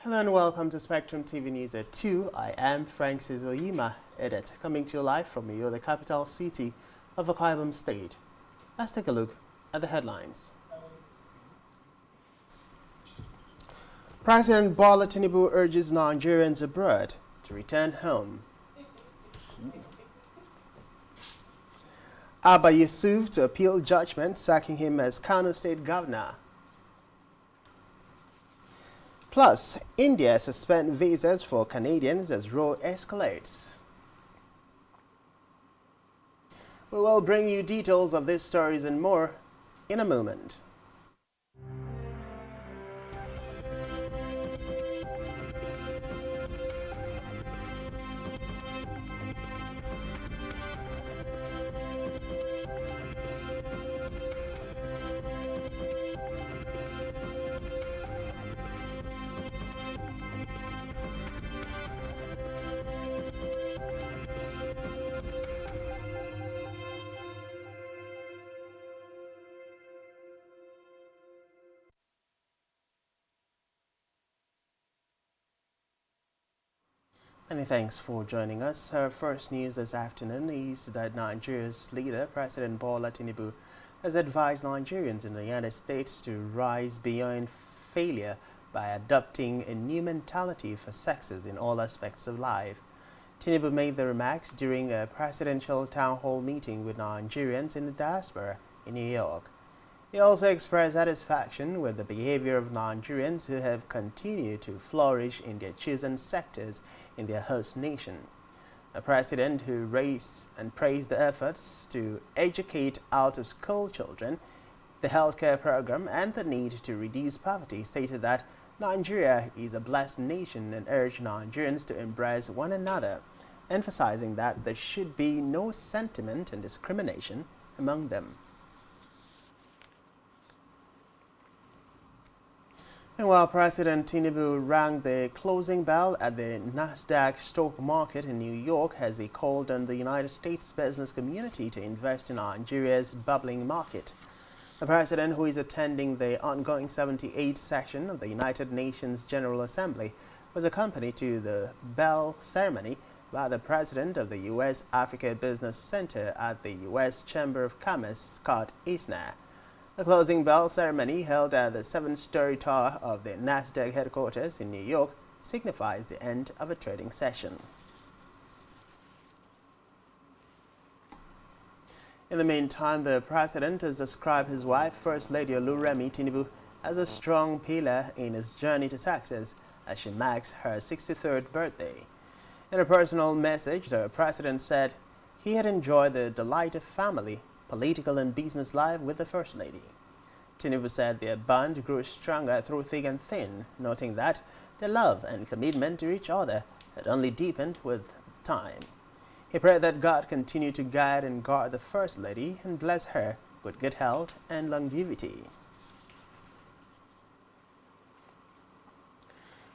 Hello and welcome to Spectrum TV News at 2. I am Frank Sizoyima, edit, coming to you live from Uyo, the capital city of Akwa Ibom State. Let's take a look at the headlines. President Bola Tinubu urges Nigerians abroad to return home. Abba Yusuf to appeal judgment sacking him as Kano State Governor. Plus, India suspend visas for Canadians as row escalates. We will bring you details of these stories and more in a moment. Many thanks for joining us. Our first news this afternoon is that Nigeria's leader, President Bola Tinubu, has advised Nigerians in the United States to rise beyond failure by adopting a new mentality for success in all aspects of life. Tinubu made the remarks during a presidential town hall meeting with Nigerians in the diaspora in New York. He also expressed satisfaction with the behavior of Nigerians who have continued to flourish in their chosen sectors in their host nation. A president who raised and praised the efforts to educate out-of-school children, the healthcare program, and the need to reduce poverty stated that Nigeria is a blessed nation and urged Nigerians to embrace one another, emphasizing that there should be no sentiment and discrimination among them. And while President Tinubu rang the closing bell at the Nasdaq stock market in New York as he called on the United States business community to invest in Nigeria's bubbling market. The president, who is attending the ongoing 78th session of the United Nations General Assembly, was accompanied to the bell ceremony by the president of the U.S. Africa Business Center at the U.S. Chamber of Commerce, Scott Eisner. The closing bell ceremony, held at the 7th-story tower of the Nasdaq headquarters in New York, signifies the end of a trading session. In the meantime, the president has described his wife, First Lady Oluremi Tinubu, as a strong pillar in his journey to success as she marks her 63rd birthday. In a personal message, the president said he had enjoyed the delight of family, political and business life with the First Lady. Tinubu said their bond grew stronger through thick and thin, noting that their love and commitment to each other had only deepened with time. He prayed that God continue to guide and guard the First Lady and bless her with good health and longevity.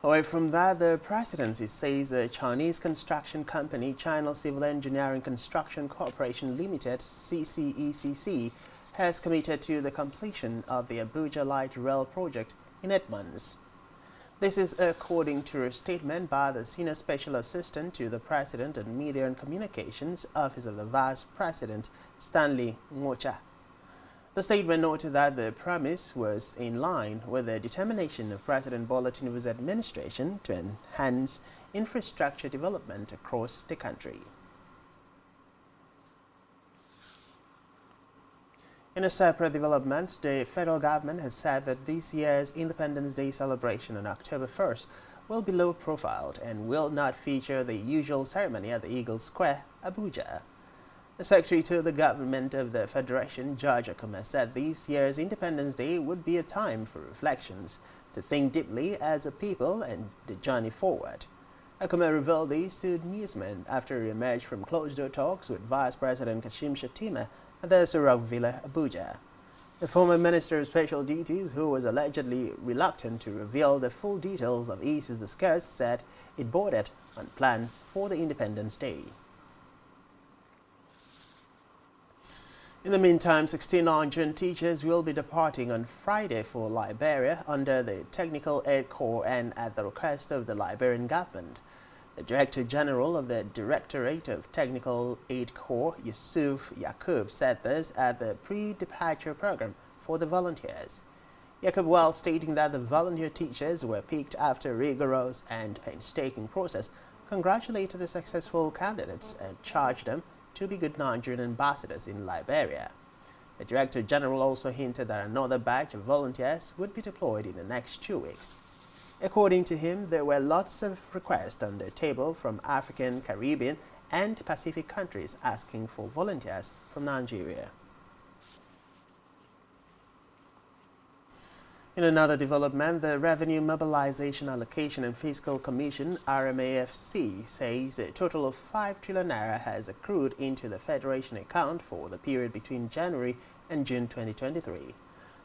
Away from that, the presidency says the Chinese construction company China Civil Engineering Construction Corporation Limited, CCECC, has committed to the completion of the Abuja Light Rail project in 8 months. This is according to a statement by the Senior Special Assistant to the President and Media and Communications Office of the Vice President, Stanley Mocha. The statement noted that the promise was in line with the determination of President Bola Tinubu's administration to enhance infrastructure development across the country. In a separate development, the federal government has said that this year's Independence Day celebration on October 1st will be low-profiled and will not feature the usual ceremony at the Eagle Square, Abuja. The Secretary to the Government of the Federation, George Akuma, said this year's Independence Day would be a time for reflections, to think deeply as a people and the journey forward. Akuma revealed this to newsmen after he emerged from closed-door talks with Vice President Kashim Shettima at the Surrock Villa, Abuja. The former Minister of Special Duties, who was allegedly reluctant to reveal the full details of issues discussed, said it bordered on plans for the Independence Day. In the meantime, 16 Nigerian teachers will be departing on Friday for Liberia under the Technical Aid Corps and at the request of the Liberian government. The Director General of the Directorate of Technical Aid Corps, Yusuf Yakub, said this at the pre-departure program for the volunteers. Yakub, while stating that the volunteer teachers were picked after a rigorous and painstaking process, congratulated the successful candidates and charged them to be good Nigerian ambassadors in Liberia. The Director General also hinted that another batch of volunteers would be deployed in the next 2 weeks. According to him, there were lots of requests on the table from African, Caribbean, and Pacific countries asking for volunteers from Nigeria. In another development, the Revenue Mobilization Allocation and Fiscal Commission (RMAFC) says a total of 5 trillion naira has accrued into the Federation account for the period between January and June 2023.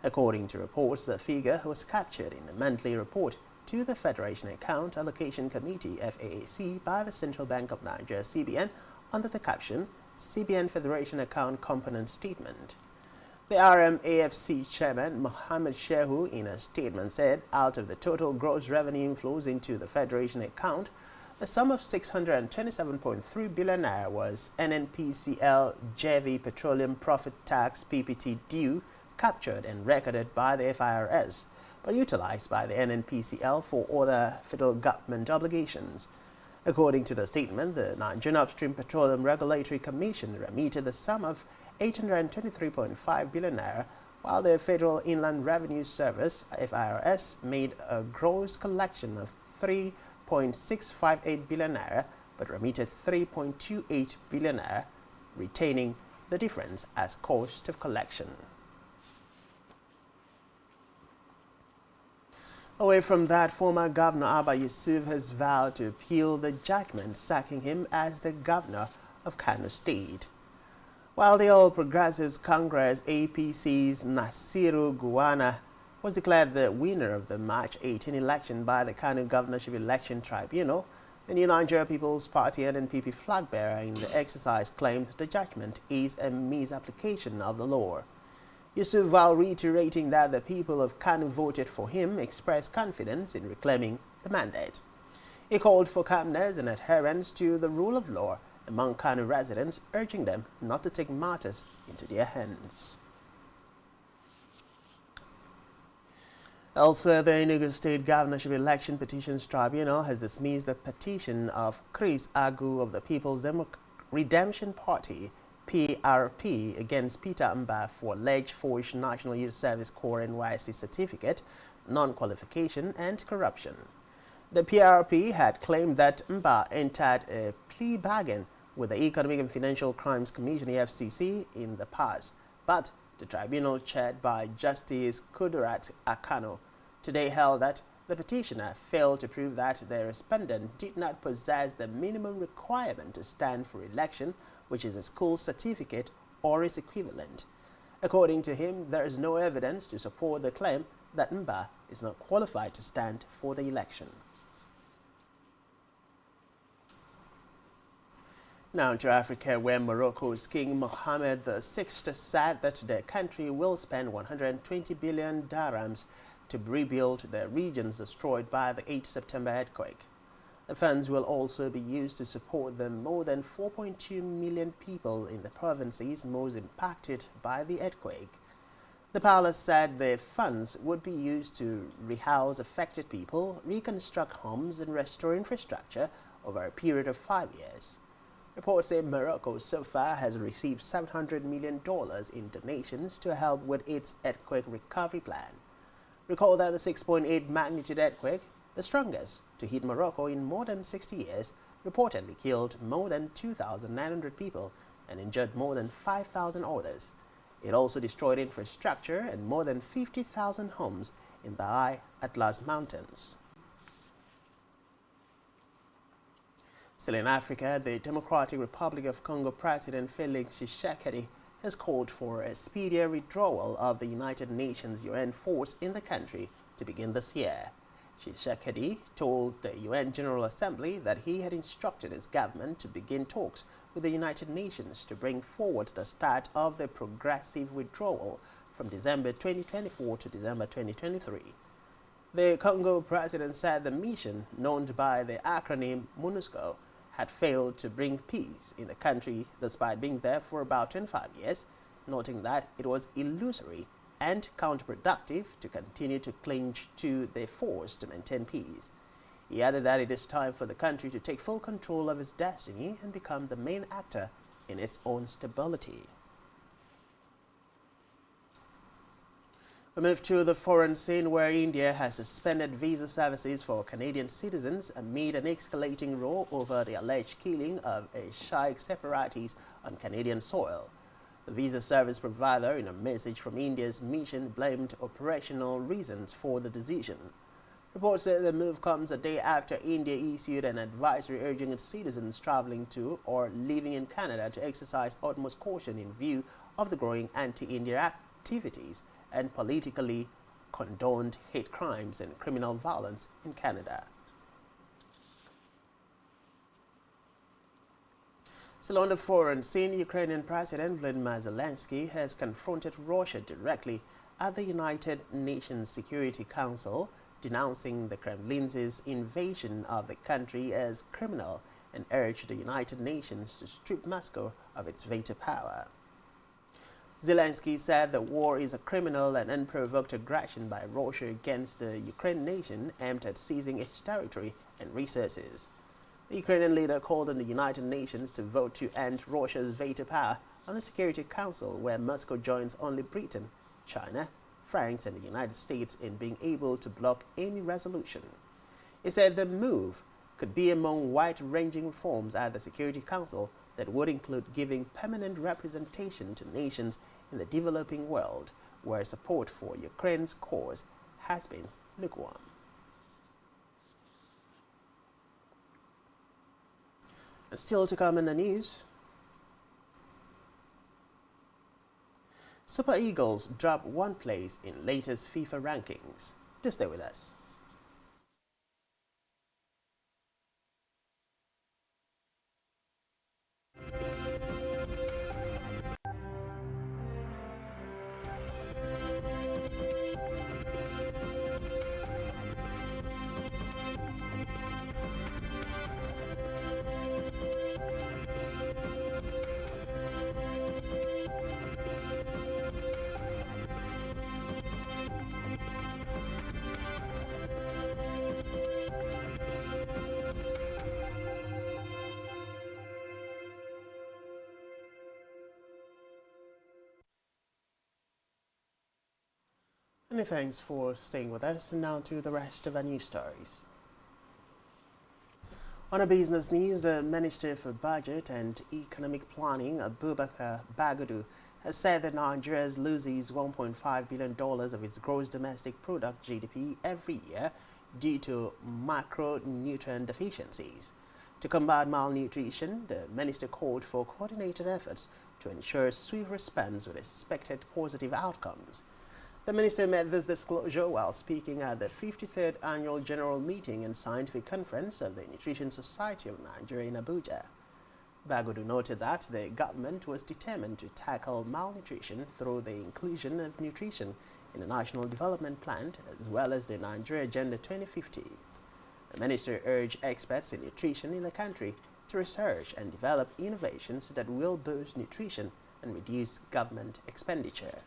According to reports, the figure was captured in a monthly report to the Federation Account Allocation Committee (FAAC) by the Central Bank of Nigeria (CBN) under the caption CBN Federation Account Component Statement. The RMAFC chairman, Mohammed Shehu, in a statement said out of the total gross revenue inflows into the Federation account, the sum of 627.3 billion naira was NNPCL JV Petroleum Profit Tax PPT due, captured and recorded by the FIRS, but utilized by the NNPCL for other federal government obligations. According to the statement, the Nigerian Upstream Petroleum Regulatory Commission remitted the sum of 823.5 billion naira, while the Federal Inland Revenue Service (FIRS) made a gross collection of 3.658 billion naira, but remitted 3.28 billion naira, retaining the difference as cost of collection. Away from that, former Governor Abba Yusuf has vowed to appeal the judgment sacking him as the governor of Kano State. While the All Progressives Congress APC's Nasiru Gowon was declared the winner of the March 18 election by the Kano Governorship Election Tribunal, the New Nigeria People's Party NNPP flag bearer in the exercise claimed the judgment is a misapplication of the law. Yusuf, while reiterating that the people of Kano voted for him, expressed confidence in reclaiming the mandate. He called for calmness and adherence to the rule of law among Kano residents, urging them not to take matters into their hands. Elsewhere, the Enugu State Governorship Election Petitions Tribunal has dismissed the petition of Chris Agu of the People's Redemption Party (PRP) against Peter Mba for alleged forged National Youth Service Corps NYSC certificate, non-qualification, and corruption. The PRP had claimed that Mba entered a plea bargain with the Economic and Financial Crimes Commission (EFCC) in the past, but the tribunal, chaired by Justice Kudurat Akano, today held that the petitioner failed to prove that the respondent did not possess the minimum requirement to stand for election, which is a school certificate or its equivalent. According to him, there is no evidence to support the claim that Mba is not qualified to stand for the election. Now to Africa, where Morocco's King Mohammed VI said that the country will spend 120 billion dirhams to rebuild the regions destroyed by the 8 September earthquake. The funds will also be used to support the more than 4.2 million people in the provinces most impacted by the earthquake. The palace said the funds would be used to rehouse affected people, reconstruct homes, and restore infrastructure over a period of 5 years. Reports say Morocco so far has received $700 million in donations to help with its earthquake recovery plan. Recall that the 6.8 magnitude earthquake, the strongest to hit Morocco in more than 60 years, reportedly killed more than 2,900 people and injured more than 5,000 others. It also destroyed infrastructure and more than 50,000 homes in the high Atlas Mountains. Still in Africa, the Democratic Republic of Congo President Felix Tshisekedi has called for a speedier withdrawal of the United Nations UN force in the country to begin this year. Tshisekedi told the UN General Assembly that he had instructed his government to begin talks with the United Nations to bring forward the start of the progressive withdrawal from December 2024 to December 2023. The Congo president said the mission, known by the acronym MONUSCO, had failed to bring peace in the country despite being there for about 25 years, noting that it was illusory and counterproductive to continue to cling to the force to maintain peace. He added that it is time for the country to take full control of its destiny and become the main actor in its own stability. We move to the foreign scene, where India has suspended visa services for Canadian citizens amid an escalating row over the alleged killing of a Sikh separatist on Canadian soil. The visa service provider, in a message from India's mission, blamed operational reasons for the decision. Reports say the move comes a day after India issued an advisory urging its citizens traveling to or living in Canada to exercise utmost caution in view of the growing anti-India activities and politically condoned hate crimes and criminal violence in Canada. Still on the foreign scene, Ukrainian President Vladimir Zelensky has confronted Russia directly at the United Nations Security Council, denouncing the Kremlin's invasion of the country as criminal and urged the United Nations to strip Moscow of its veto power. Zelensky said the war is a criminal and unprovoked aggression by Russia against the Ukrainian nation aimed at seizing its territory and resources. The Ukrainian leader called on the United Nations to vote to end Russia's veto power on the Security Council, where Moscow joins only Britain, China, France, and the United States in being able to block any resolution. He said the move could be among wide-ranging reforms at the Security Council that would include giving permanent representation to nations in the developing world where support for Ukraine's cause has been lukewarm. And still to come in the news, Super Eagles drop one place in latest FIFA rankings. Do stay with us. Many thanks for staying with us, and now to the rest of our news stories. On a business news, the Minister for Budget and Economic Planning, Abubakar Bagudu, has said that Nigeria loses $1.5 billion of its gross domestic product (GDP) every year due to macronutrient deficiencies. To combat malnutrition, the minister called for coordinated efforts to ensure swift response with expected positive outcomes. The minister made this disclosure while speaking at the 53rd Annual General Meeting and Scientific Conference of the Nutrition Society of Nigeria in Abuja. Bagudu noted that the government was determined to tackle malnutrition through the inclusion of nutrition in the National Development Plan as well as the Nigeria Agenda 2050. The minister urged experts in nutrition in the country to research and develop innovations that will boost nutrition and reduce government expenditure.